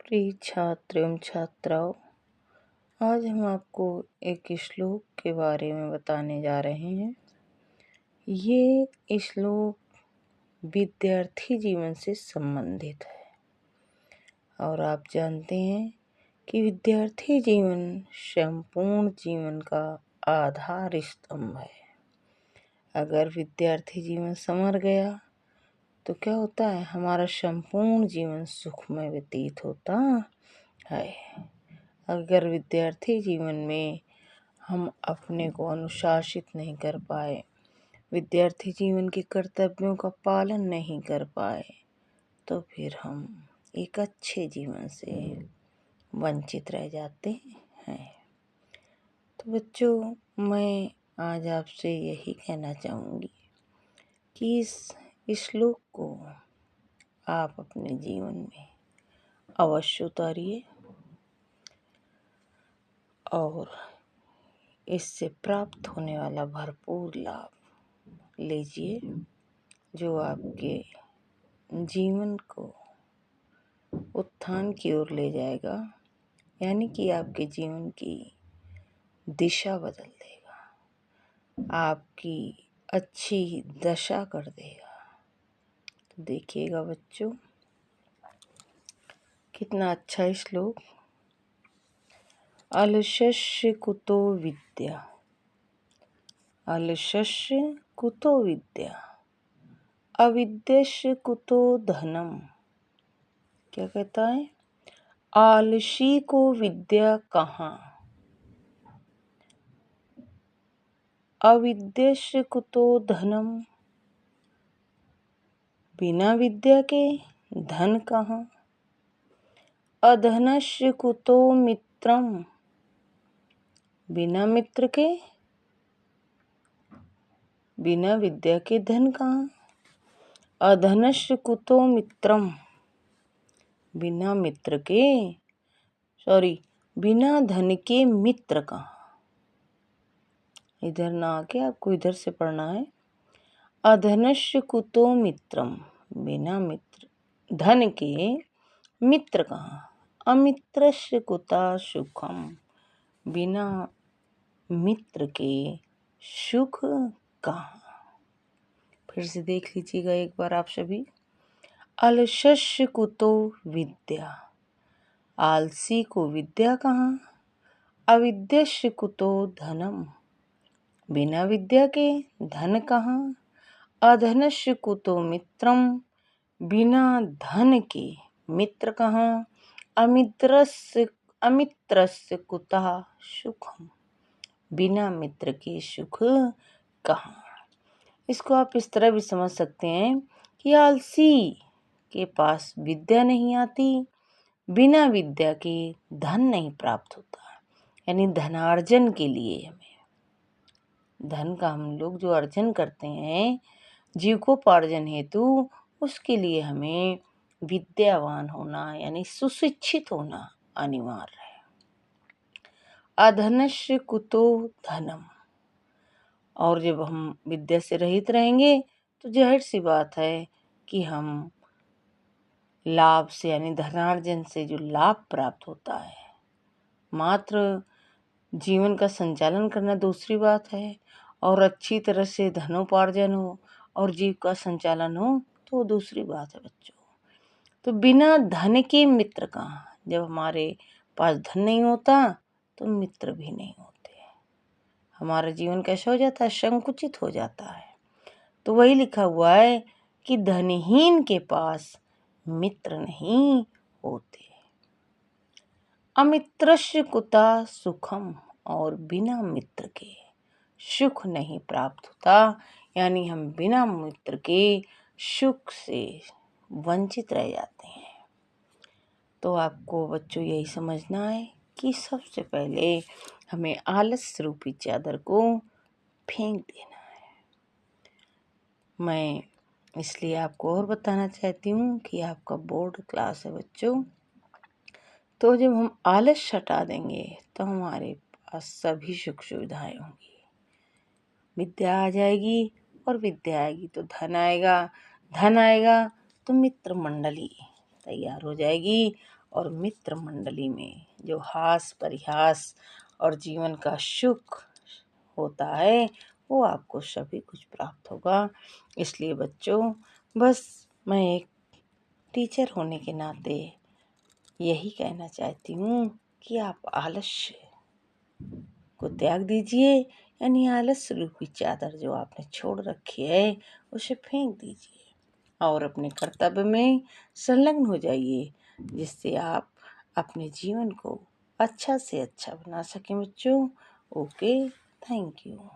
प्रिय छात्र एवं छात्राओं, आज हम आपको एक श्लोक के बारे में बताने जा रहे हैं। ये श्लोक विद्यार्थी जीवन से संबंधित है और आप जानते हैं कि विद्यार्थी जीवन संपूर्ण जीवन का आधार स्तंभ है। अगर विद्यार्थी जीवन संवर गया तो क्या होता है, हमारा संपूर्ण जीवन सुखमय व्यतीत होता है। अगर विद्यार्थी जीवन में हम अपने को अनुशासित नहीं कर पाए, विद्यार्थी जीवन के कर्तव्यों का पालन नहीं कर पाए, तो फिर हम एक अच्छे जीवन से वंचित रह जाते हैं। तो बच्चों, मैं आज आपसे यही कहना चाहूँगी कि इस श्लोक को आप अपने जीवन में अवश्य उतारिए और इससे प्राप्त होने वाला भरपूर लाभ लीजिए, जो आपके जीवन को उत्थान की ओर ले जाएगा, यानी कि आपके जीवन की दिशा बदल देगा, आपकी अच्छी दशा कर देगा। तो देखिएगा बच्चों, कितना अच्छा श्लोक। अलसस्य कुतो विद्या, अलसस्य कुतो विद्या, अविद्यस्य कुतो धनम। क्या कहता है? आलसी को विद्या कहाँ, अविद्यस्य कुतो धनम, बिना विद्या के धन कहाँ, अधनस्य कुतो मित्रम, बिना मित्र के, बिना विद्या के धन कहाँ, अधनस्य कुतो मित्रम, बिना मित्र के, बिना धन के मित्र कहाँ। इधर ना आके आपको इधर से पढ़ना है। अधनस्य कुतो मित्रम, बिना मित्र धन के मित्र कहाँ, अमित्रस्य कुता सुखम, बिना मित्र के सुख कहाँ। फिर से देख लीजिएगा एक बार आप सभी। अलसस्य कुतो विद्या, आलसी को विद्या कहाँ, अविद्यस्य कुतो धनम, बिना विद्या के धन कहाँ, अधनस्य कुतो मित्रम, बिना धन के मित्र कहाँ, अमित्रस्य कुतः सुखम, बिना मित्र के सुख कहाँ। इसको आप इस तरह भी समझ सकते हैं कि आलसी के पास विद्या नहीं आती, बिना विद्या के धन नहीं प्राप्त होता। यानी धनार्जन के लिए हमें धन का हम लोग जो अर्जन करते हैं जीविकोपार्जन हेतु, उसके लिए हमें विद्यावान होना यानी सुशिक्षित होना अनिवार्य है। अधनस्य कुतो धनम, और जब हम विद्या से रहित रहेंगे तो जाहिर सी बात है कि हम लाभ से यानी धनार्जन से जो लाभ प्राप्त होता है, मात्र जीवन का संचालन करना दूसरी बात है, और अच्छी तरह से धनोपार्जन हो और जीव का संचालन हो तो दूसरी बात है बच्चों। तो बिना धन के मित्र कहाँ, जब हमारे पास धन नहीं होता तो मित्र भी नहीं होते, हमारा जीवन कैसा हो जाता है, संकुचित हो जाता है। तो वही लिखा हुआ है कि धनहीन के पास मित्र नहीं होते, अमित्रस्य कुता सुखम, और बिना मित्र के सुख नहीं प्राप्त होता। यानी हम बिना मित्र के सुख से वंचित रह जाते हैं। तो आपको बच्चों यही समझना है कि सबसे पहले हमें आलस रूपी चादर को फेंक देना है। मैं इसलिए आपको और बताना चाहती हूँ कि आपका बोर्ड क्लास है बच्चों, तो जब हम आलस हटा देंगे तो हमारे पास सभी सुख सुविधाएं होंगी, विद्या आ जाएगी, और विद्या आएगी तो धन आएगा, धन आएगा तो मित्र मंडली तैयार हो जाएगी और मित्र मंडली में जो हास परिहास और जीवन का सुख होता है वो आपको सभी कुछ प्राप्त होगा। इसलिए बच्चों, बस मैं एक टीचर होने के नाते यही कहना चाहती हूँ कि आप आलस्य को त्याग दीजिए, यानी आलस्य रूपी चादर जो आपने छोड़ रखी है उसे फेंक दीजिए और अपने कर्तव्य में संलग्न हो जाइए, जिससे आप अपने जीवन को अच्छा से अच्छा बना सकें बच्चों। Okay, thank you.